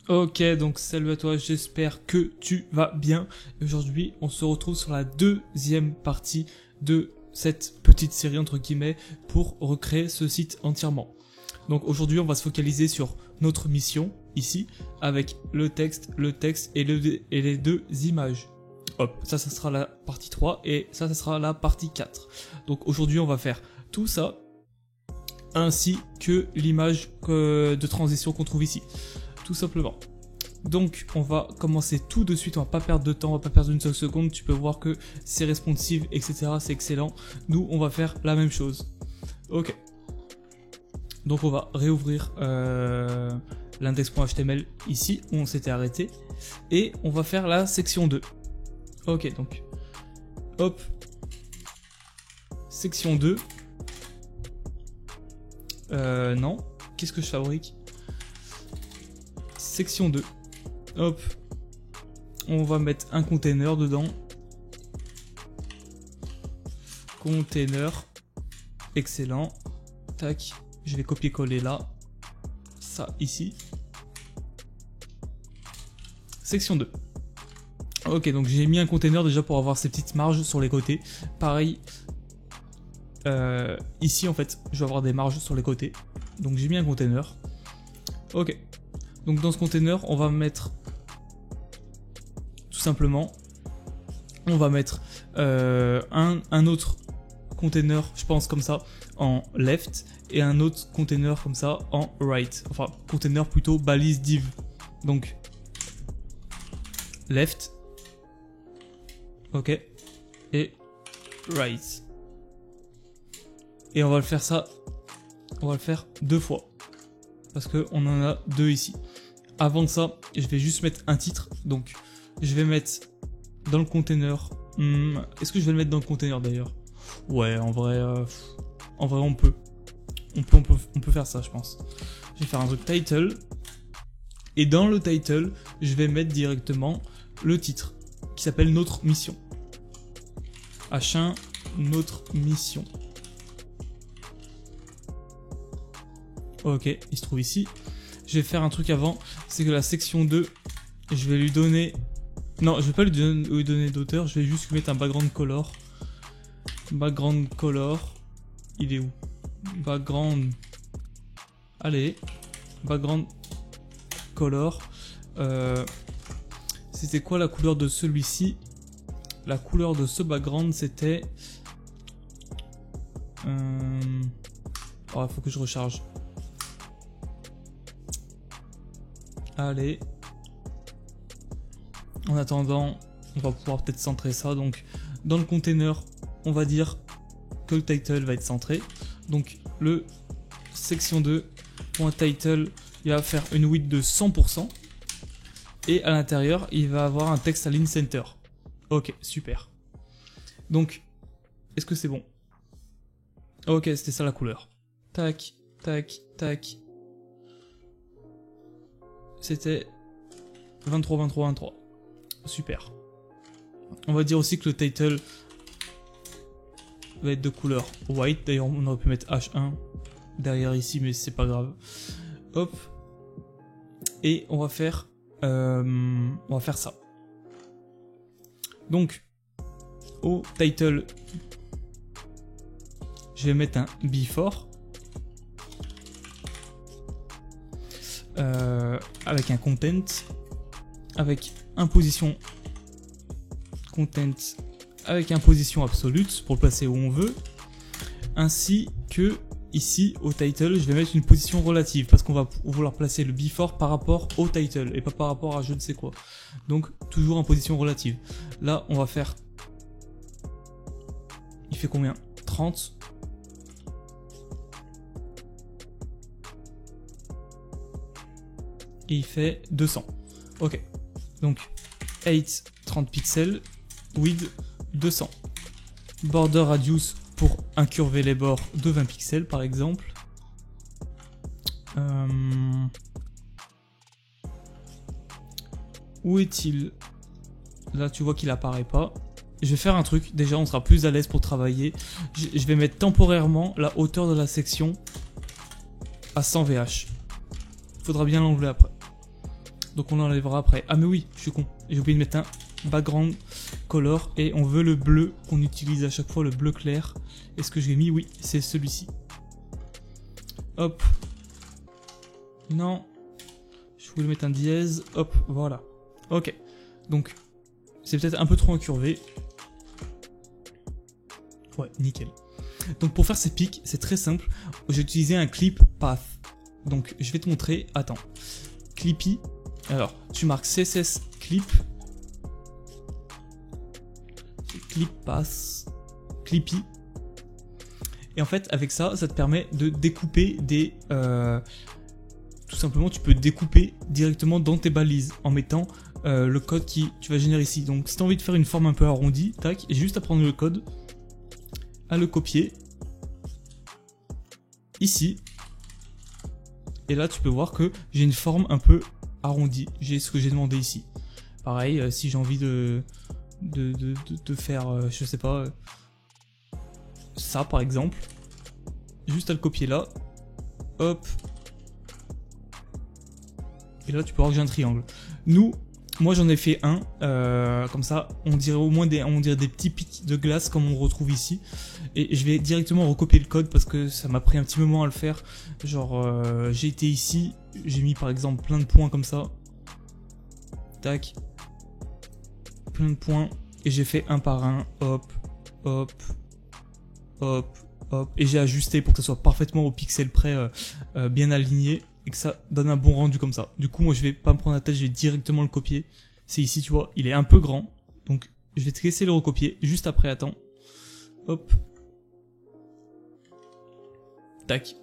Ok, donc salut à toi, j'espère que tu vas bien. Aujourd'hui, on se retrouve sur la deuxième partie de cette petite série entre guillemets pour recréer ce site entièrement. Donc aujourd'hui, on va se focaliser sur notre mission ici avec le texte et les deux images. Hop, ça sera la partie 3 et ça sera la partie 4. Donc aujourd'hui, on va faire tout ça ainsi que l'image de transition qu'on trouve ici. Tout simplement. Donc on va commencer tout de suite, on va pas perdre de temps, on va pas perdre une seule seconde, tu peux voir que c'est responsive, etc. C'est excellent. Nous on va faire la même chose. Ok. Donc on va réouvrir l'index.html ici, où on s'était arrêté. Et on va faire la section 2. Ok, donc hop. Section 2. Non. Qu'est-ce que je fabrique ? Section 2. Hop. On va mettre un container dedans. Container. Excellent. Tac. Je vais copier-coller là. Ça ici. Section 2. Ok, donc j'ai mis un container déjà pour avoir ces petites marges sur les côtés. Pareil. Ici en fait, je vais avoir des marges sur les côtés. Donc j'ai mis un container. Ok. Donc dans ce container, on va mettre tout simplement, on va mettre un autre container, je pense comme ça, en left et un autre container comme ça en right. Enfin, container plutôt balise div. Donc left, ok, et right. Et on va le faire ça, on va le faire deux fois. Parce qu'on en a deux ici. Avant ça, je vais juste mettre un titre. Donc, je vais mettre dans le container. Est-ce que je vais le mettre dans le container d'ailleurs? Ouais, en vrai, on peut. On peut faire ça, je pense. Je vais faire un truc title. Et dans le title, je vais mettre directement le titre qui s'appelle notre mission. H1, notre mission. Ok, il se trouve ici. Je vais faire un truc avant, c'est que la section 2, je vais lui donner... Non, je vais pas lui donner d'auteur, je vais juste lui mettre un background color. Background color, il est où? Background... Allez, background color. C'était quoi la couleur de celui-ci? La couleur de ce background, c'était... Oh, il faut que je recharge. Allez. En attendant, on va pouvoir peut-être centrer ça. Donc, dans le container, on va dire que le title va être centré. Donc, le section 2.title, il va faire une width de 100%. Et à l'intérieur, il va avoir un texte align center. Ok, super. Donc, est-ce que c'est bon? Ok, c'était ça la couleur. Tac, tac, tac. C'était 23, 23, 23. Super. On va dire aussi que le title va être de couleur white. D'ailleurs, on aurait pu mettre H1 derrière ici, mais c'est pas grave. Hop. Et on va faire ça. Donc, au title, je vais mettre un before. Avec un content, avec imposition content, avec imposition absolute pour le placer où on veut, ainsi que ici au title je vais mettre une position relative parce qu'on va vouloir placer le before par rapport au title et pas par rapport à je ne sais quoi. Donc toujours en position relative. Là on va faire, il fait combien? 30. Et il fait 200. Ok. Donc, 8, 30 pixels. Width, 200. Border radius pour incurver les bords de 20 pixels, par exemple. Où est-il? Là, tu vois qu'il apparaît pas. Je vais faire un truc. Déjà, on sera plus à l'aise pour travailler. Je vais mettre temporairement la hauteur de la section à 100 VH. Il faudra bien l'enlever après. Donc on l'enlèvera après. Ah mais oui, je suis con. J'ai oublié de mettre un background color et on veut le bleu qu'on utilise à chaque fois, le bleu clair. Est-ce que j'ai mis? Oui, c'est celui-ci. Hop. Non. Je voulais mettre un dièse. Hop, voilà. Ok. Donc, c'est peut-être un peu trop incurvé. Ouais, nickel. Donc pour faire ces pics, c'est très simple. J'ai utilisé un clip path. Donc je vais te montrer. Attends. Clippy. Alors, tu marques CSS clip. Clip path. Clippy. Et en fait, avec ça, ça te permet de découper des... tout simplement, tu peux découper directement dans tes balises en mettant le code qui tu vas générer ici. Donc si tu as envie de faire une forme un peu arrondie, tac, j'ai juste à prendre le code, à le copier ici. Et là, tu peux voir que j'ai une forme un peu arrondie. J'ai ce que j'ai demandé ici. Pareil, si j'ai envie de faire, je sais pas, ça par exemple, juste à le copier là, hop. Et là, tu peux voir que j'ai un triangle. Moi j'en ai fait un, comme ça, on dirait au moins des petits pics de glace comme on retrouve ici. Et je vais directement recopier le code parce que ça m'a pris un petit moment à le faire. Genre, j'ai été ici, j'ai mis par exemple plein de points comme ça. Tac. Plein de points. Et j'ai fait un par un, hop, hop, hop, hop. Et j'ai ajusté pour que ça soit parfaitement au pixel près, bien aligné. Et que ça donne un bon rendu comme ça. Du coup, moi, je vais pas me prendre la tête, je vais directement le copier. C'est ici, tu vois, il est un peu grand. Donc, je vais te laisser le recopier juste après, attends. Hop. Tac.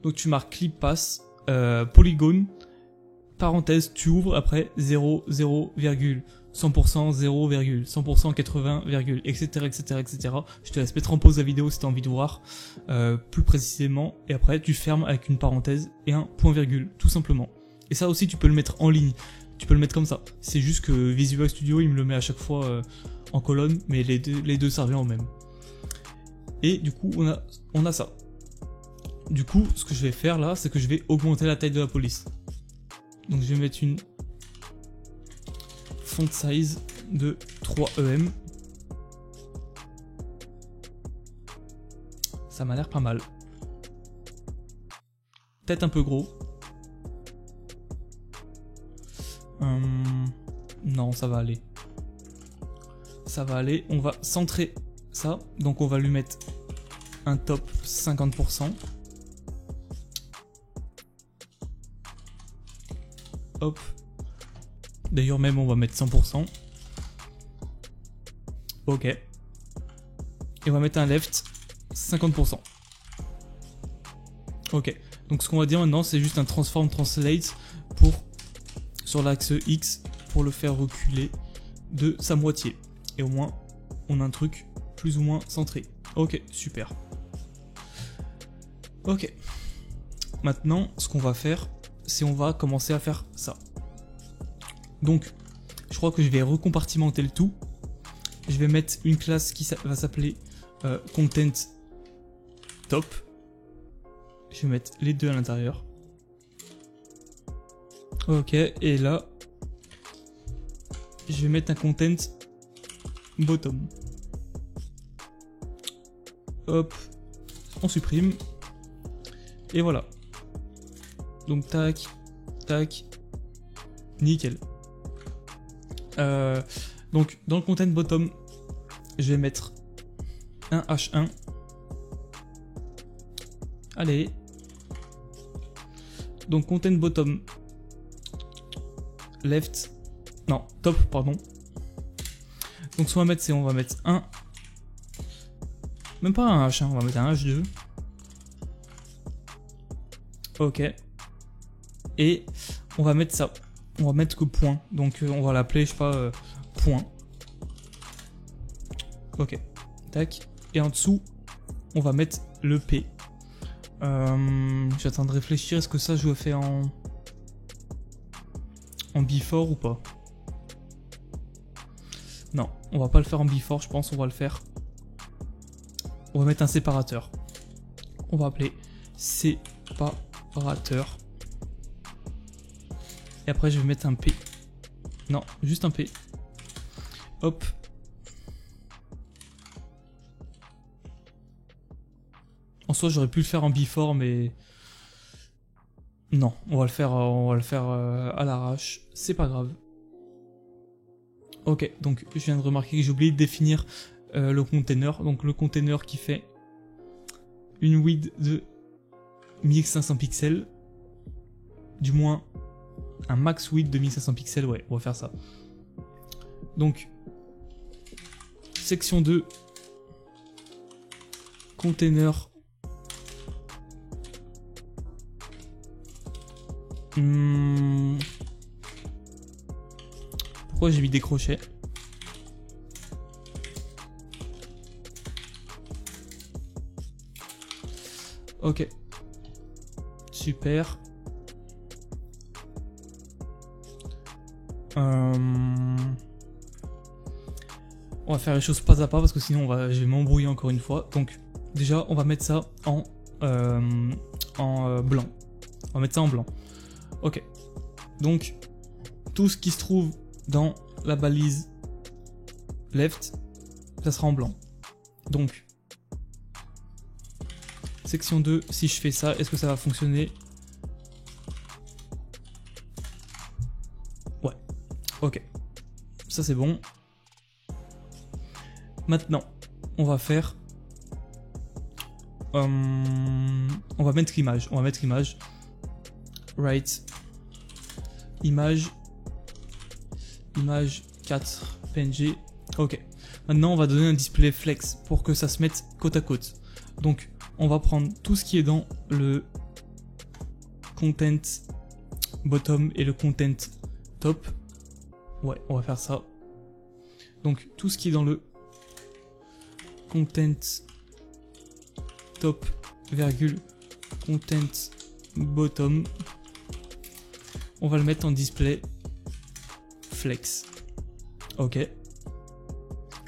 Donc, tu marques clip pass, polygone, parenthèse, tu ouvres après 0, 0, 100%, 0, 100%, 80, etc., etc., etc. Je te laisse mettre en pause la vidéo si tu as envie de voir plus précisément. Et après, tu fermes avec une parenthèse et un point virgule, tout simplement. Et ça aussi, tu peux le mettre en ligne. Tu peux le mettre comme ça. C'est juste que Visual Studio, il me le met à chaque fois en colonne, mais les deux ça revient au même. Et du coup, on a ça. Du coup, ce que je vais faire là, c'est que je vais augmenter la taille de la police. Donc je vais mettre une font size de 3 EM. Ça m'a l'air pas mal. Peut-être un peu gros. Non, ça va aller. Ça va aller. On va centrer ça. Donc on va lui mettre un top 50%. Hop. D'ailleurs même on va mettre 100%. Ok. Et on va mettre un left 50%. Ok. Donc ce qu'on va dire maintenant c'est juste un transform translate pour sur l'axe X pour le faire reculer de sa moitié. Et au moins on a un truc plus ou moins centré. Ok, super. Ok. Maintenant ce qu'on va faire c'est on va commencer à faire ça. Donc, je crois que je vais recompartimenter le tout. Je vais mettre une classe qui va s'appeler content top. Je vais mettre les deux à l'intérieur. Ok, et là, je vais mettre un content bottom. Hop, on supprime. Et voilà. Donc, tac, tac, nickel. Donc dans le content bottom je vais mettre un H1. Allez. Donc content bottom left. Non, top, pardon. Donc ce qu'on va mettre c'est on va mettre un. Même pas un H1, on va mettre un H2. Ok. Et on va mettre ça. On va mettre que point. Donc on va l'appeler, je sais pas, point. Ok. Tac. Et en dessous, on va mettre le P. J'attends de réfléchir. Est-ce que ça, je le fais en before ou pas? Non, on va pas le faire en before, je pense. On va le faire. On va mettre un séparateur. On va appeler séparateur. Et après je vais mettre un P. Non, juste un P. Hop. En soi j'aurais pu le faire en before mais... Non, on va le faire à l'arrache. C'est pas grave. Ok, donc je viens de remarquer que j'ai oublié de définir le container. Donc le container qui fait une width de 1500 pixels. Du moins un max width de 1500 pixels, ouais, on va faire ça. Donc, section 2, container. Pourquoi j'ai mis des crochets? Ok. Super. On va faire les choses pas à pas parce que sinon je vais m'embrouiller encore une fois. Donc déjà on va mettre ça en blanc. On va mettre ça en blanc. Ok. Donc tout ce qui se trouve dans la balise left, ça sera en blanc. Donc section 2, si je fais ça, est-ce que ça va fonctionner? Ouais. Ok. Ça c'est bon. Maintenant, on va faire... on va mettre l'image. On va mettre l'image. Right. Image. Image 4 PNG. Ok. Maintenant, on va donner un display flex pour que ça se mette côte à côte. Donc, on va prendre tout ce qui est dans le content bottom et le content top. Ouais, on va faire ça. Donc, tout ce qui est dans le content top, virgule, content bottom, on va le mettre en display flex. Ok.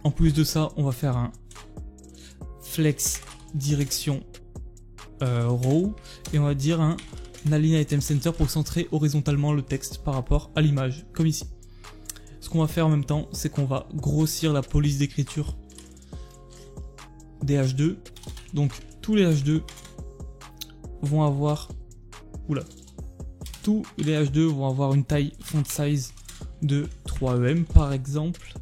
En plus de ça, on va faire un flex direction row et on va dire un align item center pour centrer horizontalement le texte par rapport à l'image, comme ici. Ce qu'on va faire en même temps, c'est qu'on va grossir la police d'écriture des H2. Donc tous les H2 vont avoir... Oula. Tous les H2 vont avoir une taille font size de 3 EM par exemple.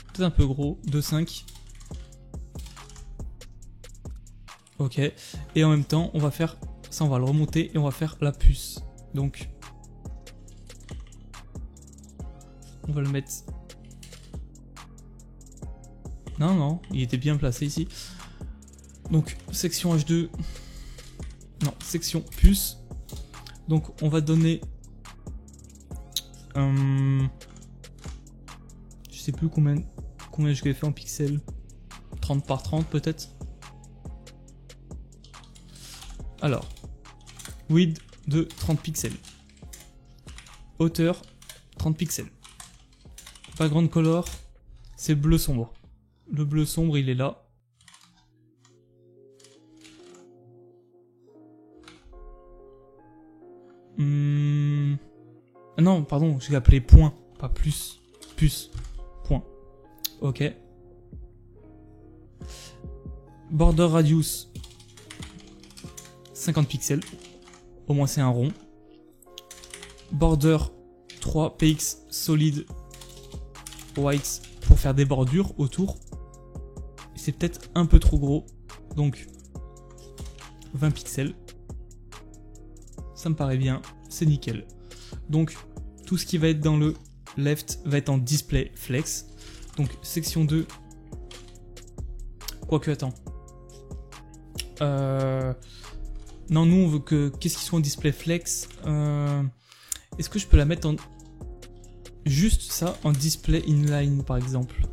Peut-être un peu gros, de 5. Ok. Et en même temps, on va faire... Ça, on va le remonter et on va faire la puce. Donc... On va le mettre... Non, non, il était bien placé ici. Donc, section H2. Non, section puce. Donc, on va donner... je sais plus combien je l'ai fait en pixels. 30 par 30 peut-être. Alors, width de 30 pixels. Hauteur 30 pixels. Background color, c'est bleu sombre. Le bleu sombre, il est là. Non, pardon, je l'ai appelé point, pas plus. Puce. Point. Ok. Border radius 50 pixels. Au moins c'est un rond. Border 3 px solid white pour faire des bordures autour. C'est peut-être un peu trop gros. Donc 20 pixels. Ça me paraît bien. C'est nickel. Donc tout ce qui va être dans le left va être en display flex. Donc section 2. Quoique attends. Non, nous on veut que qu'est-ce qui soit en display flex. Est-ce que je peux la mettre en juste ça en display inline par exemple?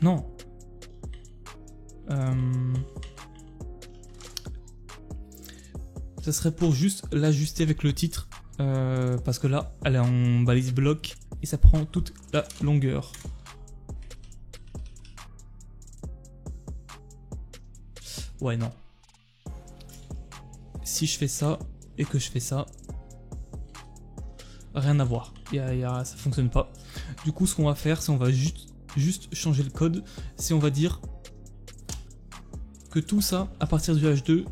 Non. Ça serait pour juste l'ajuster avec le titre parce que là elle est en balise bloc et ça prend toute la longueur. Ouais, non. si je fais ça et que je fais ça, rien à voir. Ça fonctionne pas. Du coup, ce qu'on va faire, c'est on va juste changer le code. C'est on va dire que tout ça, à partir du H2,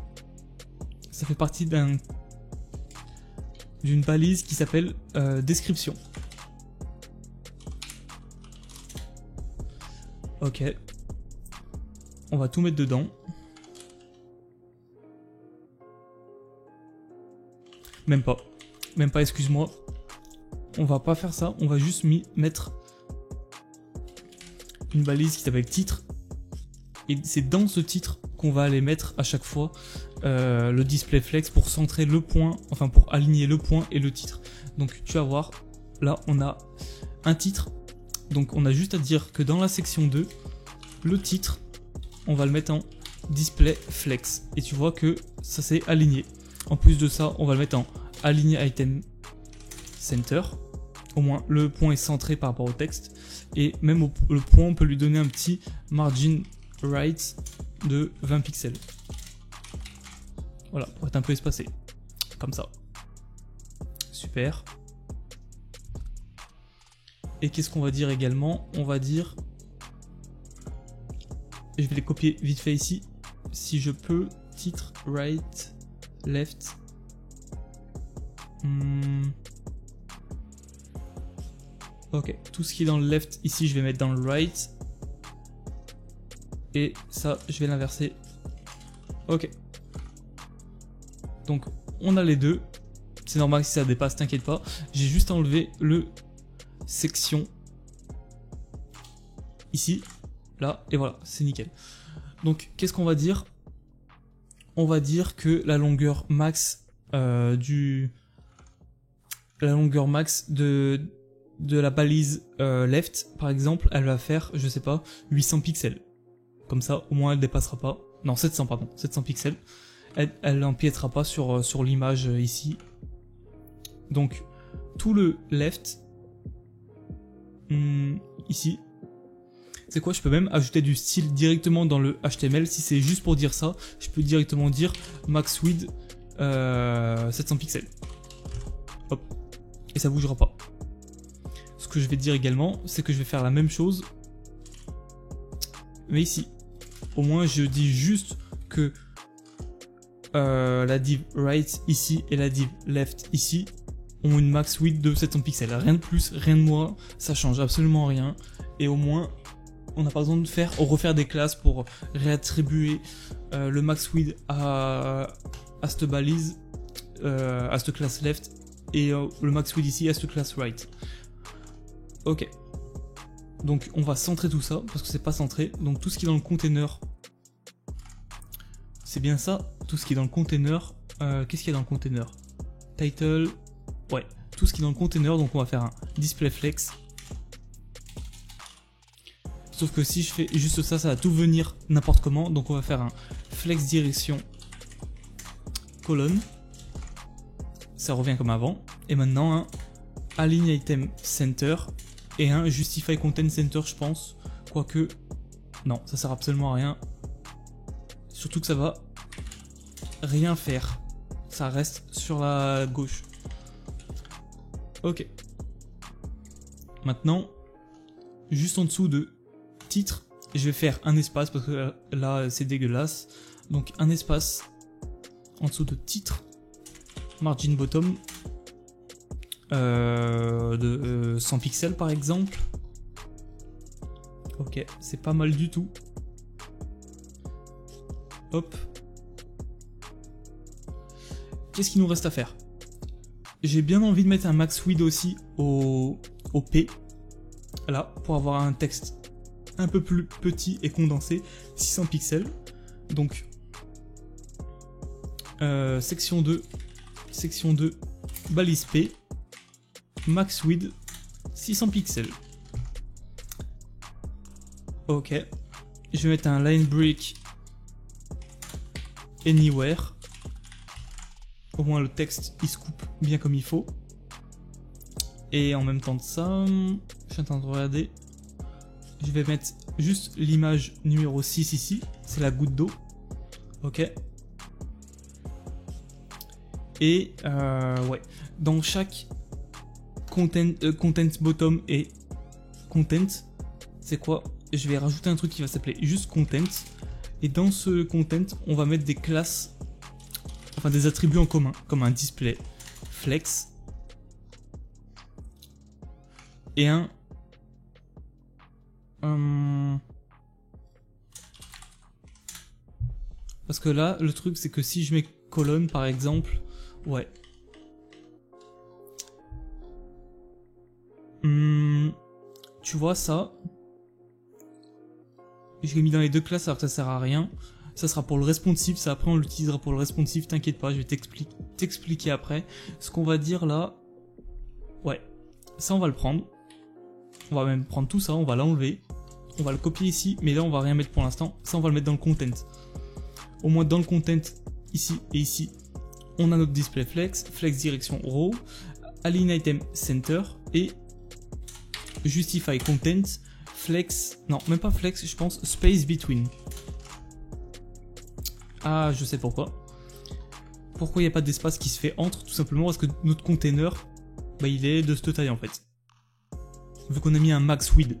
ça fait partie d'une balise qui s'appelle description. Ok. On va tout mettre dedans. Même pas, excuse-moi. On va pas faire ça, on va juste mettre une balise qui s'appelle titre. Et c'est dans ce titre qu'on va aller mettre à chaque fois le display flex pour centrer le point, enfin pour aligner le point et le titre. Donc tu vas voir, là on a un titre. Donc on a juste à dire que dans la section 2, le titre, on va le mettre en display flex. Et tu vois que ça s'est aligné. En plus de ça, on va le mettre en aligner item center. Au moins le point est centré par rapport au texte. Et même le point, on peut lui donner un petit margin right de 20 pixels. Voilà, pour être un peu espacé. Comme ça. Super. Et qu'est-ce qu'on va dire également? On va dire... Je vais les copier vite fait ici. Si je peux, titre, right, left. Ok, tout ce qui est dans le left ici, je vais mettre dans le right. Et ça, je vais l'inverser. Ok. Donc, on a les deux. C'est normal si ça dépasse, t'inquiète pas. J'ai juste enlevé le section ici, là, et voilà, c'est nickel. Donc, qu'est-ce qu'on va dire? On va dire que la longueur max de la balise left, par exemple, elle va faire, je sais pas, 800 pixels. Comme ça, au moins, elle dépassera pas. Non, 700, pardon, 700 pixels. Elle n'empiétera pas sur l'image ici. Donc, tout le left, ici, c'est quoi? Je peux même ajouter du style directement dans le HTML. Si c'est juste pour dire ça, je peux directement dire max width 700 pixels. Hop. Et ça bougera pas. Ce que je vais dire également, c'est que je vais faire la même chose, mais ici. Au moins, je dis juste que la div right ici et la div left ici ont une max width de 700 pixels. Rien de plus, rien de moins, ça change absolument rien. Et au moins, on n'a pas besoin de refaire des classes pour réattribuer le max width à cette balise, à cette classe left, et le max width ici à cette classe right. Ok. Donc on va centrer tout ça, parce que c'est pas centré. Donc tout ce qui est dans le container, c'est bien ça, tout ce qui est dans le container. Qu'est-ce qu'il y a dans le container? Title, ouais, tout ce qui est dans le container, donc on va faire un display flex. Sauf que si je fais juste ça, ça va tout venir n'importe comment. Donc on va faire un flex direction colonne. Ça revient comme avant. Et maintenant un align item center et un justify content center, je pense. Quoique, non, ça sert absolument à rien. Surtout que ça va rien faire. Ça reste sur la gauche. Ok. Maintenant, juste en dessous de titre, je vais faire un espace parce que là c'est dégueulasse. Donc un espace en dessous de titre, margin bottom de 100 pixels par exemple. Ok, c'est pas mal du tout. Hop. Qu'est-ce qu'il nous reste à faire? J'ai bien envie de mettre un max width aussi au P, là, pour avoir un texte un peu plus petit et condensé, 600 pixels. Donc, section 2, balise P, max width, 600 pixels. Ok, je vais mettre un line break anywhere. Au moins le texte il se coupe bien comme il faut. Et en même temps de ça, je suis en train de regarder. Je vais mettre juste l'image numéro 6 ici. C'est la goutte d'eau. Ok. Et ouais, dans chaque content bottom et content, c'est quoi? Je vais rajouter un truc qui va s'appeler juste content. Et dans ce content, on va mettre des classes, enfin des attributs en commun, comme un display, flex, et un parce que là, le truc, c'est que si je mets colonne, par exemple, ouais. Tu vois ça? Je l'ai mis dans les deux classes alors que ça sert à rien. Ça sera pour le responsive, ça après on l'utilisera pour le responsive, t'inquiète pas, je vais t'expliquer après. Ce qu'on va dire là, ouais, ça on va le prendre. On va même prendre tout ça, on va l'enlever. On va le copier ici, mais là on va rien mettre pour l'instant. Ça on va le mettre dans le content. Au moins dans le content, ici et ici, on a notre display flex, flex direction row, align item center et justify content, flex, non même pas flex, je pense space between. Ah, je sais pourquoi. Pourquoi il n'y a pas d'espace qui se fait entre? Tout simplement parce que notre container, bah, il est de cette taille en fait. Vu qu'on a mis un max width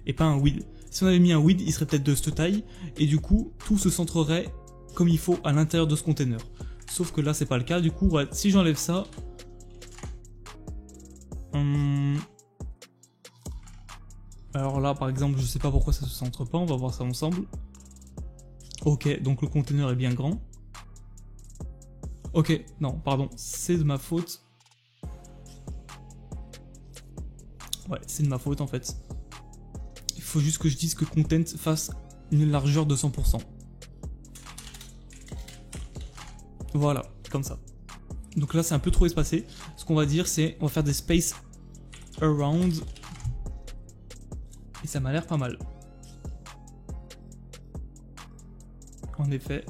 et pas un width. Si on avait mis un width, il serait peut-être de cette taille et du coup, tout se centrerait comme il faut à l'intérieur de ce container. Sauf que là, c'est pas le cas. Du coup, ouais, si j'enlève ça, alors là, par exemple, je sais pas pourquoi ça se centre pas. On va voir ça ensemble. Ok, donc le container est bien grand. Ok, non, pardon, c'est de ma faute. Ouais, c'est de ma faute en fait. Il faut juste que je dise que content fasse une largeur de 100%. Voilà, comme ça. Donc là, c'est un peu trop espacé. Ce qu'on va dire, c'est on va faire des space around. Et ça m'a l'air pas mal. En effet.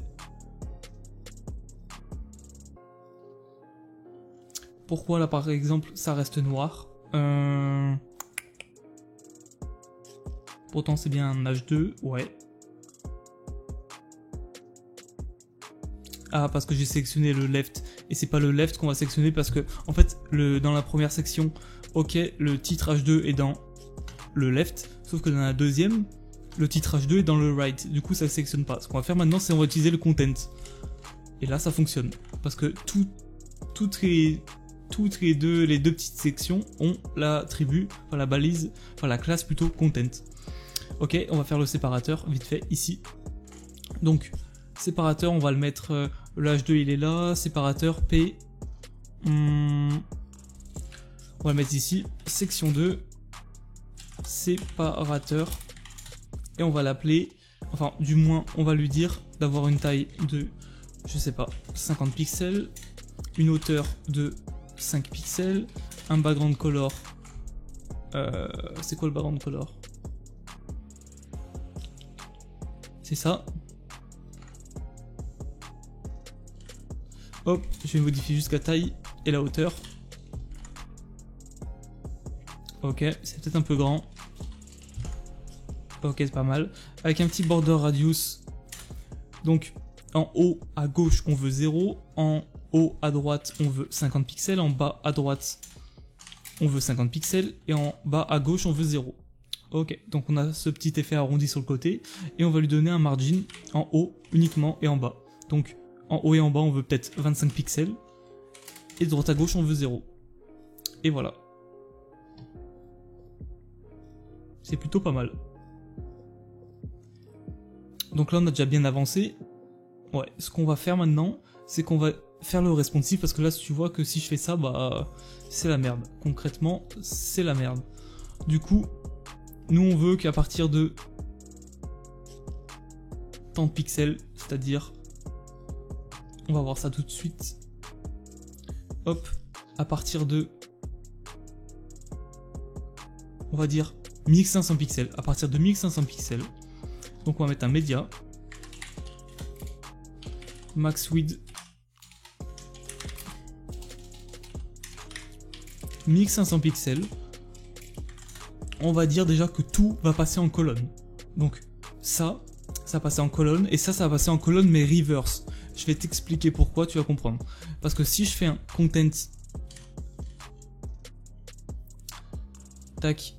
Pourquoi là, par exemple, ça reste noir? Pourtant, c'est bien un H2, ouais. Ah, parce que j'ai sélectionné le left. Et c'est pas le left qu'on va sélectionner parce que, en fait, dans la première section, ok, le titre H2 est dans le left. Sauf que dans la deuxième, le titre H2 est dans le right. Du coup, ça ne sélectionne pas. Ce qu'on va faire maintenant, c'est on va utiliser le content. Et là, ça fonctionne. Parce que toutes les deux petites sections ont l'attribut, enfin la balise, enfin la classe plutôt content. Ok, on va faire le séparateur vite fait ici. Donc, séparateur, on va le mettre, le H2 il est là, séparateur P. On va le mettre ici, section 2, séparateur. Et on va l'appeler, enfin du moins on va lui dire d'avoir une taille de, je sais pas, 50 pixels, une hauteur de 5 pixels, un background color, c'est quoi le background color? C'est ça. Hop, je vais modifier jusqu'à taille et la hauteur. Ok, c'est peut-être un peu grand. Ok, c'est pas mal. Avec un petit border radius. Donc, en haut à gauche, on veut 0. En haut à droite, on veut 50 pixels. En bas à droite, on veut 50 pixels. Et en bas à gauche, on veut 0. Ok, donc on a ce petit effet arrondi sur le côté. Et on va lui donner un margin en haut uniquement et en bas. Donc, en haut et en bas, on veut peut-être 25 pixels. Et de droite à gauche, on veut 0. Et voilà. C'est plutôt pas mal. Donc là, on a déjà bien avancé. Ouais, ce qu'on va faire maintenant, c'est qu'on va faire le responsive. Parce que là, tu vois que si je fais ça, bah, c'est la merde. Concrètement, c'est la merde. Du coup, nous, on veut qu'à partir de tant de pixels, c'est-à-dire... On va voir ça tout de suite. Hop, à partir de... On va dire 1500 pixels. À partir de 1500 pixels. Donc on va mettre un média. Max width. 1500 pixels. On va dire déjà que tout va passer en colonne. Donc ça va passer en colonne. Et ça va passer en colonne mais reverse. Je vais t'expliquer pourquoi, tu vas comprendre. Parce que si je fais un content, tac,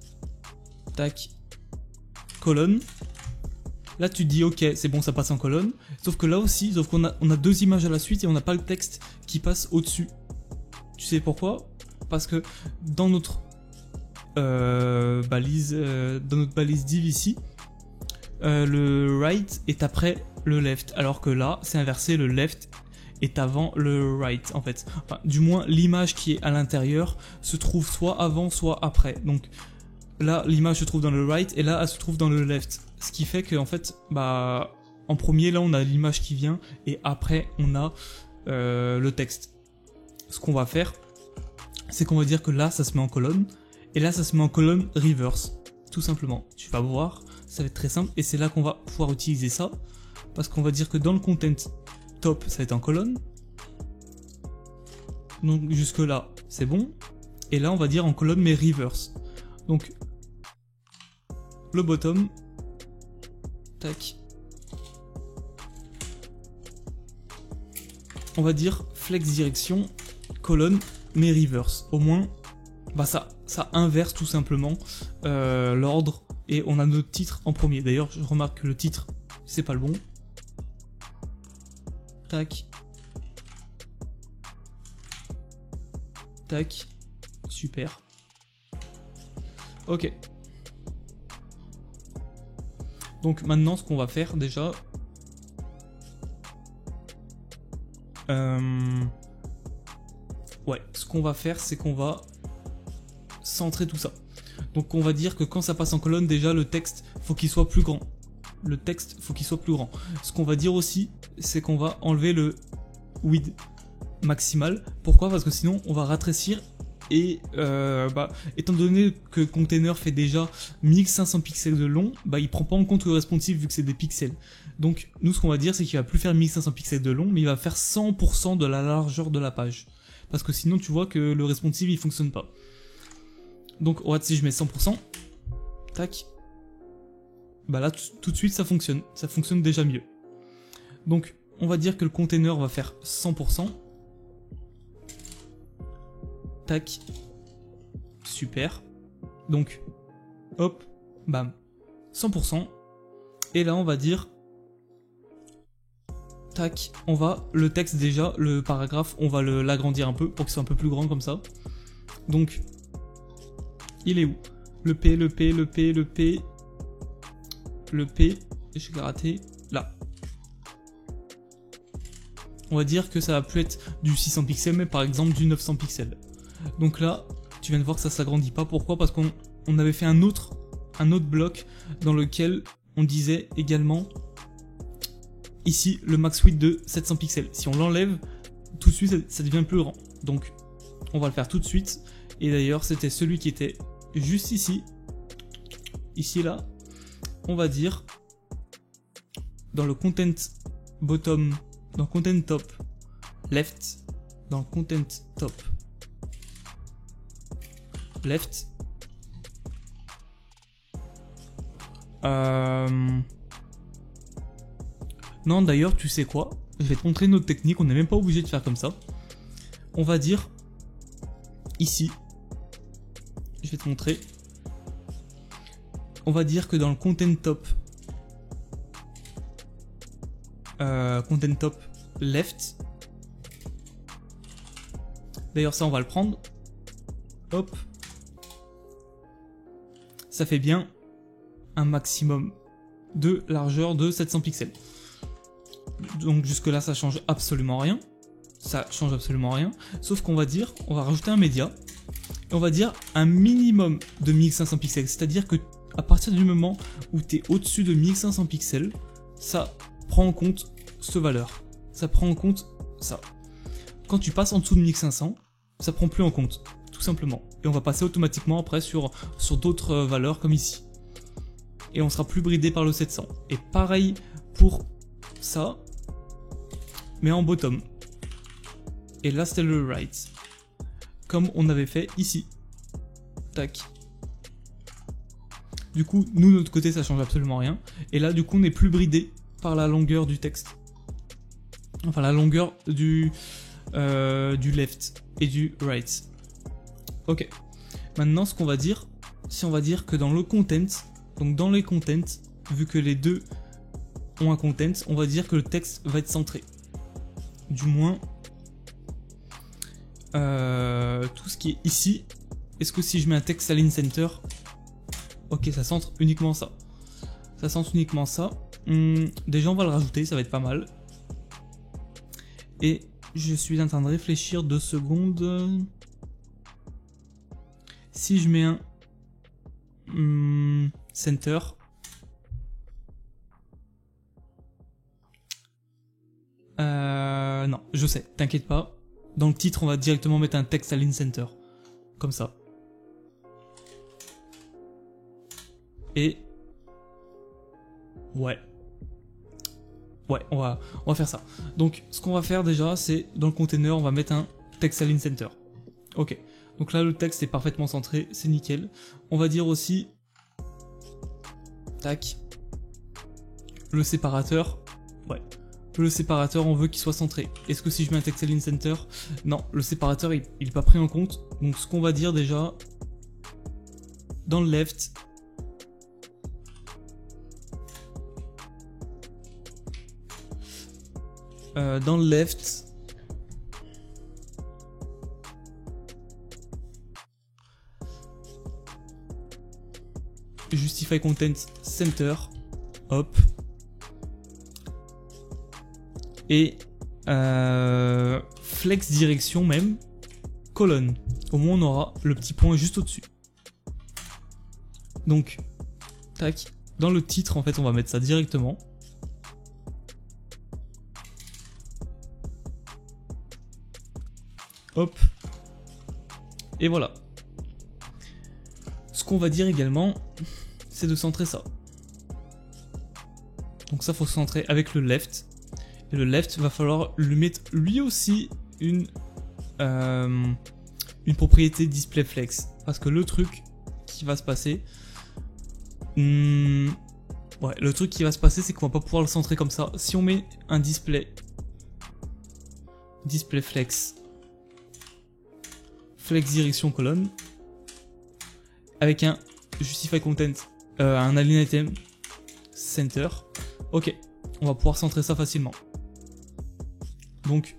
tac, colonne, là tu te dis ok c'est bon ça passe en colonne, sauf que là aussi, sauf qu'on a deux images à la suite et on n'a pas le texte qui passe au-dessus. Tu sais pourquoi? Parce que dans notre balise div ici, le right est après le left, alors que là c'est inversé, le left est avant le right en fait. Enfin, du moins l'image qui est à l'intérieur se trouve soit avant soit après. Donc là l'image se trouve dans le right et là elle se trouve dans le left. Ce qui fait que en fait bah en premier là on a l'image qui vient et après on a le texte. Ce qu'on va faire c'est qu'on va dire que là ça se met en colonne et là ça se met en colonne reverse. Tout simplement. Tu vas voir, ça va être très simple et c'est là qu'on va pouvoir utiliser ça parce qu'on va dire que dans le content top ça va être en colonne, donc jusque là c'est bon, et là on va dire en colonne mais reverse. Donc le bottom, tac, on va dire flex direction colonne mais reverse. Au moins bah ça inverse tout simplement l'ordre et on a notre titre en premier. D'ailleurs je remarque que le titre c'est pas le bon. Tac. Tac. Super. Ok. Donc maintenant ce qu'on va faire déjà... Ouais, ce qu'on va faire c'est qu'on va centrer tout ça. Donc on va dire que quand ça passe en colonne déjà le texte faut qu'il soit plus grand. Le texte faut qu'il soit plus grand. Ce qu'on va dire aussi c'est qu'on va enlever le width maximal. Pourquoi? Parce que sinon on va rétrécir et étant donné que Container fait déjà 1500 pixels de long, bah il prend pas en compte le responsive vu que c'est des pixels. Donc nous ce qu'on va dire c'est qu'il va plus faire 1500 pixels de long mais il va faire 100% de la largeur de la page. Parce que sinon tu vois que le responsive il fonctionne pas. Donc regarde si je mets 100%, tac, bah là tout de suite ça fonctionne déjà mieux. Donc on va dire que le container va faire 100%, tac, super, donc hop, bam, 100%, et là on va dire, tac, on va, le texte déjà, le paragraphe, on va l'agrandir un peu pour qu'il soit un peu plus grand comme ça. Donc il est où? Le P, j'ai raté, là. On va dire que ça va plus être du 600 pixels, mais par exemple du 900 pixels. Donc là, tu viens de voir que ça s'agrandit pas. Pourquoi? Parce qu'on avait fait un autre bloc dans lequel on disait également, ici, le max width de 700 pixels. Si on l'enlève, tout de suite, ça devient plus grand. Donc, on va le faire tout de suite. Et d'ailleurs, c'était celui qui était juste ici. Ici, là. On va dire, dans le content bottom, dans content top left, dans content top left, non d'ailleurs tu sais quoi, je vais te montrer notre technique, on n'est même pas obligé de faire comme ça. On va dire ici, je vais te montrer, on va dire que dans le content top left, d'ailleurs ça on va le prendre, hop, ça fait bien un maximum de largeur de 700 pixels. Donc jusque là ça change absolument rien, sauf qu'on va dire, on va rajouter un média et on va dire un minimum de 1500 pixels, c'est à dire que à partir du moment où tu es au-dessus de 1500 pixels, ça prend en compte cette valeur, ça prend en compte ça. Quand tu passes en dessous de 1500, ça prend plus en compte, tout simplement. Et on va passer automatiquement après sur d'autres valeurs comme ici. Et on sera plus bridé par le 700. Et pareil pour ça, mais en bottom. Et là c'était le right, comme on avait fait ici. Tac. Du coup, nous, de notre côté, ça change absolument rien. Et là, du coup, on n'est plus bridé par la longueur du texte. Enfin, la longueur du left et du right. Ok. Maintenant, ce qu'on va dire, si on va dire que dans le content, donc dans les contents, vu que les deux ont un content, on va dire que le texte va être centré. Du moins, tout ce qui est ici. Est-ce que si je mets un text align center, ok, ça centre uniquement ça. Ça centre uniquement ça. Déjà, on va le rajouter, ça va être pas mal. Et je suis en train de réfléchir 2 secondes. Si je mets un center, non, je sais, t'inquiète pas. Dans le titre, on va directement mettre un text align center, comme ça. Et ouais, on va faire ça. Donc, ce qu'on va faire déjà, c'est dans le container, on va mettre un text align center. Ok. Donc là, le texte est parfaitement centré, c'est nickel. On va dire aussi, tac, le séparateur, ouais, le séparateur, on veut qu'il soit centré. Est-ce que si je mets un text align center, non, le séparateur, il est pas pris en compte. Donc ce qu'on va dire déjà, dans le left, justify content center, hop, et flex direction même, colonne. Au moins on aura le petit point juste au-dessus. Donc, tac, dans le titre en fait on va mettre ça directement. Hop, et voilà. Ce qu'on va dire également, c'est de centrer ça. Donc ça, faut se centrer avec le left. Et le left, va falloir lui mettre lui aussi une propriété display flex. Parce que le truc qui va se passer, c'est qu'on va pas pouvoir le centrer comme ça. Si on met un display flex direction colonne, avec un justify content, un align item center, ok, on va pouvoir centrer ça facilement. Donc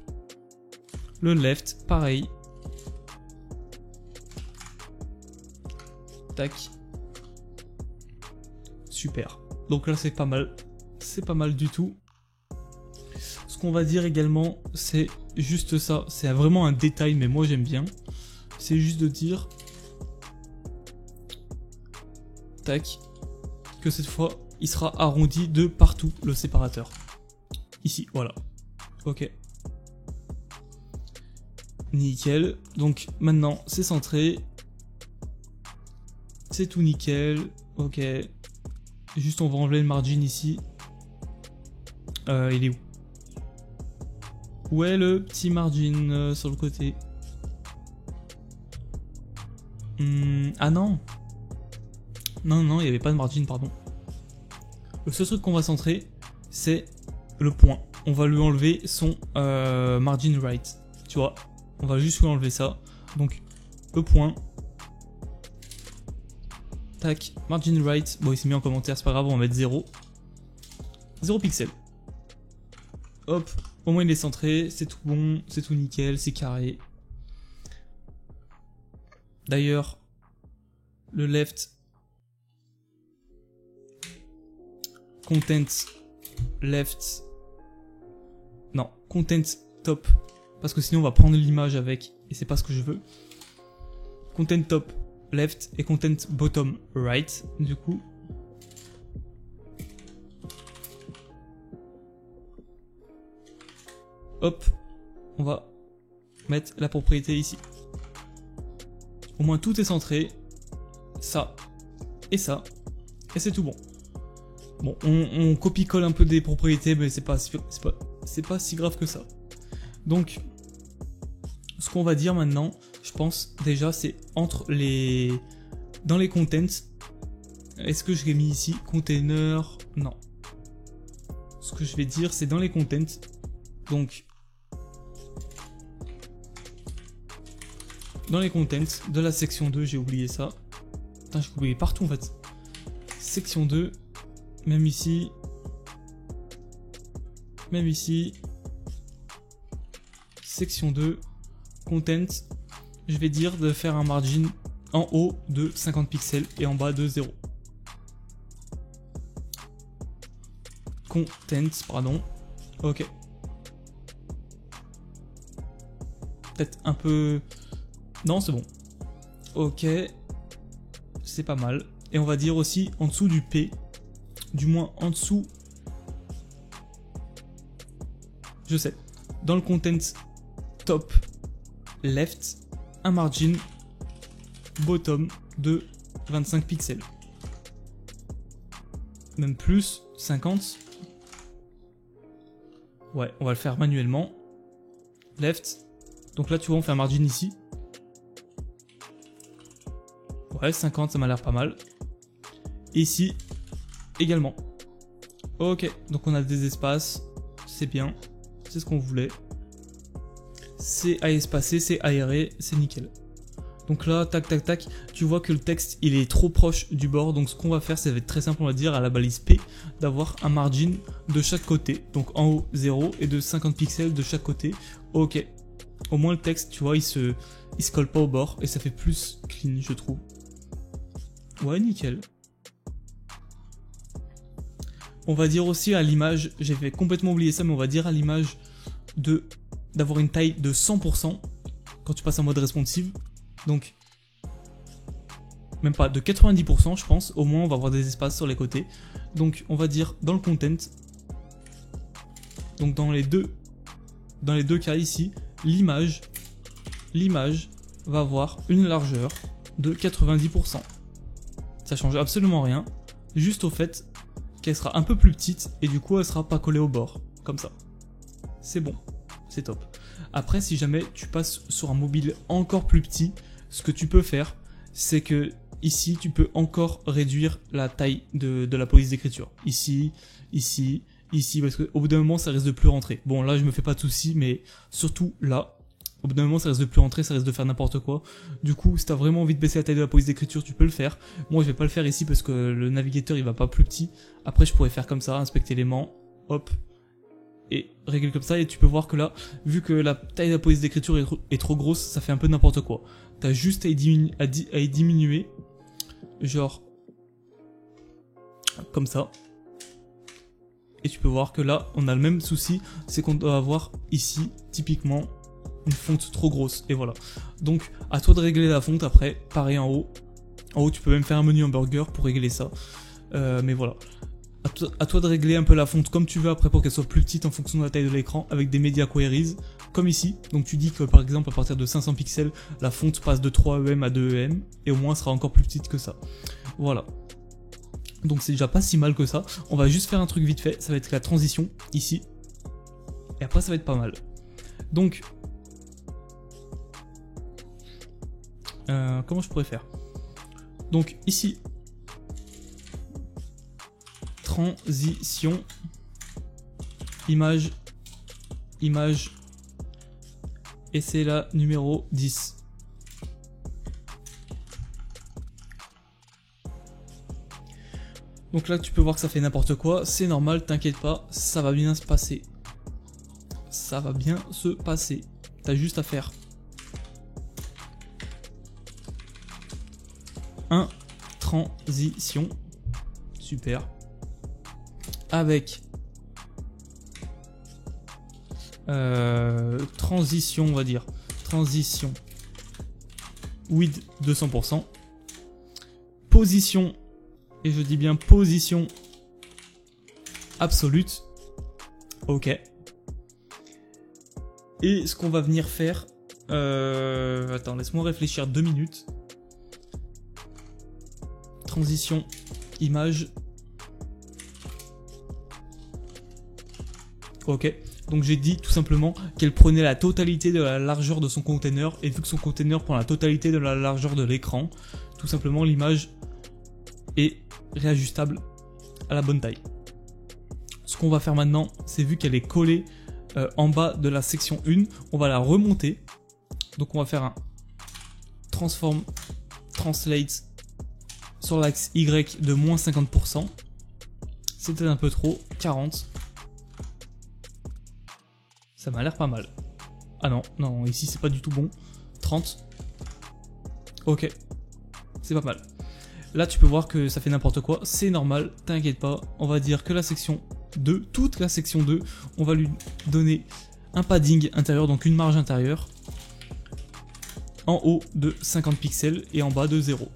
le left, pareil, tac, super. Donc là c'est pas mal du tout. Ce qu'on va dire également, c'est juste ça, c'est vraiment un détail, mais moi j'aime bien. C'est juste de dire, tac, que cette fois il sera arrondi de partout le séparateur. Ici, voilà. Ok. Nickel. Donc maintenant c'est centré. C'est tout nickel. Ok. Juste on va enlever le margin ici. Il est où? Où est le petit margin sur le côté? Ah non. Non, il n'y avait pas de margin, pardon. Le seul truc qu'on va centrer, c'est le point. On va lui enlever son margin right. Tu vois, on va juste lui enlever ça. Donc, le point. Tac, margin right. Bon, il s'est mis en commentaire, c'est pas grave, on va mettre 0. 0 pixel. Hop, au moins il est centré, c'est tout bon, c'est tout nickel, c'est carré. D'ailleurs, le left, content left, non, content top, parce que sinon on va prendre l'image avec, et c'est pas ce que je veux. Content top left et content bottom right, du coup. Hop, on va mettre la propriété ici. Au moins tout est centré, ça, et c'est tout bon. Bon, on copie-colle un peu des propriétés, mais c'est pas si grave que ça. Donc, ce qu'on va dire maintenant, je pense déjà, c'est dans les contents. Est-ce que je l'ai mis ici? Container, non. Ce que je vais dire, c'est dans les contents. Donc, dans les contents de la section 2, j'ai oublié ça. Putain, j'ai oublié partout en fait. Section 2, même ici. Même ici. Section 2, content, je vais dire de faire un margin en haut de 50 pixels et en bas de 0. Content, pardon. Ok. Peut-être un peu... Non, c'est bon. Ok. C'est pas mal. Et on va dire aussi en dessous du P. Du moins en dessous... Je sais. Dans le content top left, un margin bottom de 25 pixels. Même plus, 50. Ouais, on va le faire manuellement. Left. Donc là, tu vois, on fait un margin ici. Ouais, 50, ça m'a l'air pas mal. Et ici, également. Ok, donc on a des espaces. C'est bien. C'est ce qu'on voulait. C'est à espacer, c'est aéré, c'est nickel. Donc là, tac tac tac, tu vois que le texte il est trop proche du bord. Donc ce qu'on va faire, ça va être très simple, on va dire à la balise P, d'avoir un margin de chaque côté. Donc en haut 0 et de 50 pixels de chaque côté. Ok. Au moins le texte, tu vois, il se colle pas au bord et ça fait plus clean, je trouve. Ouais, nickel. On va dire aussi à l'image, j'avais complètement oublié ça, mais on va dire à l'image d'avoir une taille de 100% quand tu passes en mode responsive. Donc, même pas, de 90% je pense, au moins on va avoir des espaces sur les côtés. Donc on va dire dans le content, donc dans les deux cas ici, l'image va avoir une largeur de 90%. Ça change absolument rien, juste au fait qu'elle sera un peu plus petite et du coup elle sera pas collée au bord, comme ça. C'est bon, c'est top. Après, si jamais tu passes sur un mobile encore plus petit, ce que tu peux faire, c'est que ici, tu peux encore réduire la taille de la police d'écriture. Ici, ici, ici, parce qu'au bout d'un moment, ça risque de plus rentrer. Bon, là, je me fais pas de soucis, mais surtout là, au bout d'un moment, ça risque de plus rentrer, ça risque de faire n'importe quoi. Du coup, si t'as vraiment envie de baisser la taille de la police d'écriture, tu peux le faire. Moi, je vais pas le faire ici parce que le navigateur, il va pas plus petit. Après, je pourrais faire comme ça, inspecter l'élément, hop, et régler comme ça, et tu peux voir que là, vu que la taille de la police d'écriture est trop grosse, ça fait un peu n'importe quoi. T'as juste à y diminuer, genre, comme ça. Et tu peux voir que là, on a le même souci, c'est qu'on doit avoir ici, typiquement, une fonte trop grosse, et voilà. Donc, à toi de régler la fonte après, pareil en haut. En haut, tu peux même faire un menu hamburger pour régler ça. Mais voilà. À toi de régler un peu la fonte comme tu veux après pour qu'elle soit plus petite en fonction de la taille de l'écran avec des media queries comme ici. Donc tu dis que par exemple à partir de 500 pixels la fonte passe de 3 EM à 2 EM et au moins elle sera encore plus petite que ça. Voilà. Donc c'est déjà pas si mal que ça. On va juste faire un truc vite fait, ça va être la transition ici. Et après ça va être pas mal. Donc comment je pourrais faire? Donc ici transition, image, et c'est la numéro 10. Donc là tu peux voir que ça fait n'importe quoi, c'est normal, t'inquiète pas, ça va bien se passer. Ça va bien se passer. T'as juste à faire un transition, super. Avec transition, on va dire transition width 200%, position, et je dis bien position absolute, ok. Et ce qu'on va venir faire, attends, laisse-moi réfléchir 2 minutes. Transition image. Ok, donc j'ai dit tout simplement qu'elle prenait la totalité de la largeur de son container, et vu que son container prend la totalité de la largeur de l'écran, tout simplement l'image est réajustable à la bonne taille. Ce qu'on va faire maintenant, c'est vu qu'elle est collée en bas de la section 1, on va la remonter. Donc on va faire un transform translate sur l'axe Y de moins 50%. C'était un peu trop. 40. Ça m'a l'air pas mal. Ah non, non, ici c'est pas du tout bon. 30. Ok. C'est pas mal. Là tu peux voir que ça fait n'importe quoi. C'est normal, t'inquiète pas. On va dire que la section 2, toute la section 2, on va lui donner un padding intérieur, donc une marge intérieure. En haut de 50 pixels et en bas de 0.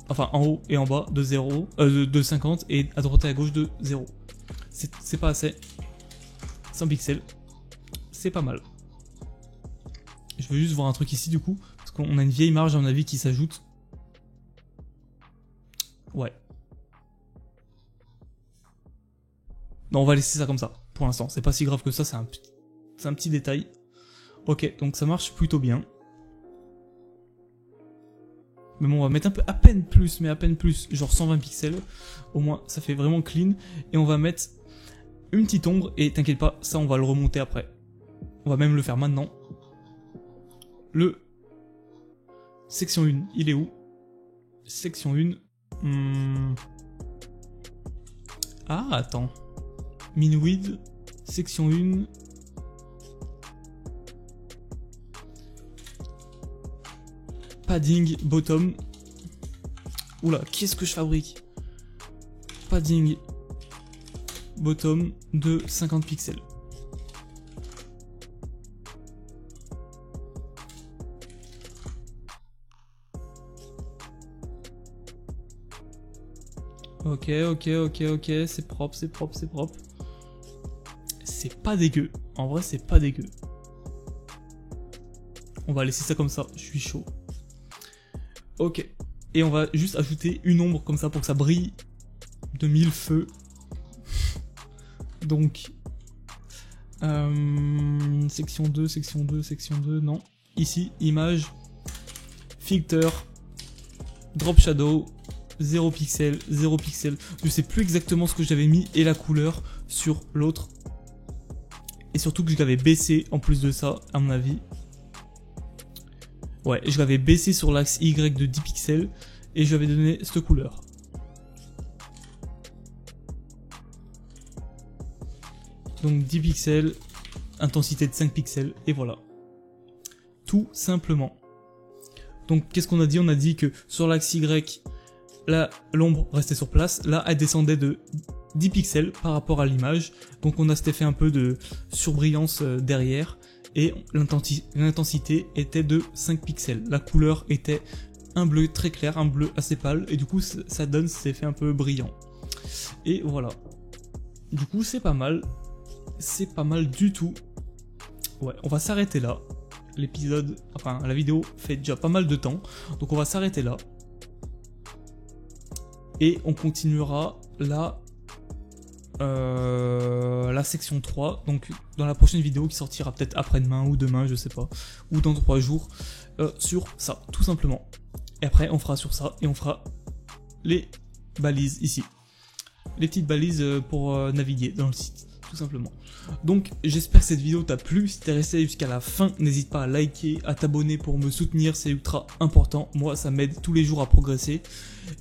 Enfin en haut et en bas de 0, de 50 et à droite et à gauche de 0. C'est pas assez. 100 pixels. C'est pas mal. Je veux juste voir un truc ici du coup, parce qu'on a une vieille marge à mon avis qui s'ajoute. Ouais. Non, on va laisser ça comme ça, pour l'instant. C'est pas si grave que ça, c'est un petit détail. Ok, donc ça marche plutôt bien. Mais bon, on va mettre un peu, à peine plus, mais à peine plus, genre 120 pixels. Au moins, ça fait vraiment clean. Et on va mettre une petite ombre, et t'inquiète pas, ça on va le remonter après. On va même le faire maintenant. Le section 1, il est où? Section 1. Ah, attends. Min width, section 1. Padding bottom. Oula, qu'est-ce que je fabrique? Padding bottom de 50 pixels. Ok, c'est propre, c'est propre, c'est propre. C'est pas dégueu. En vrai, c'est pas dégueu. On va laisser ça comme ça, je suis chaud. Ok. Et on va juste ajouter une ombre comme ça pour que ça brille de 1000 feux. Donc... section 2, section 2, section 2, non. Ici, image, filter, drop shadow, 0 pixel, 0 pixel. Je sais plus exactement ce que j'avais mis et la couleur sur l'autre. Et surtout que je l'avais baissé en plus de ça, à mon avis. Ouais, je l'avais baissé sur l'axe Y de 10 pixels et je lui avais donné cette couleur. Donc 10 pixels, intensité de 5 pixels et voilà. Tout simplement. Donc qu'est-ce qu'on a dit? On a dit que sur l'axe Y, là l'ombre restait sur place, là elle descendait de 10 pixels par rapport à l'image. Donc on a cet effet un peu de surbrillance derrière. Et l'intensité était de 5 pixels. La couleur était un bleu très clair, un bleu assez pâle, et du coup ça donne cet effet un peu brillant. Et voilà. Du coup c'est pas mal du tout. Ouais, on va s'arrêter là. L'épisode, enfin la vidéo fait déjà pas mal de temps, donc on va s'arrêter là. Et on continuera là. La section 3, donc dans la prochaine vidéo qui sortira peut-être après-demain ou demain, je sais pas, ou dans 3 jours, sur ça, tout simplement. Et après on fera sur ça et on fera les balises ici. Les petites balises pour naviguer dans le site, tout simplement. Donc j'espère que cette vidéo t'a plu. Si t'es resté jusqu'à la fin, n'hésite pas à liker, à t'abonner pour me soutenir, c'est ultra important. Moi ça m'aide tous les jours à progresser.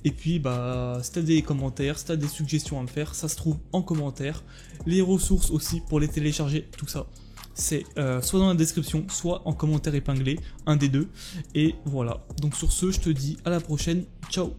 Et puis bah si t'as des commentaires, si t'as des suggestions à me faire, ça se trouve en commentaire. Les ressources aussi pour les télécharger, tout ça, c'est soit dans la description, soit en commentaire épinglé, un des deux. Et voilà, donc sur ce je te dis à la prochaine, ciao.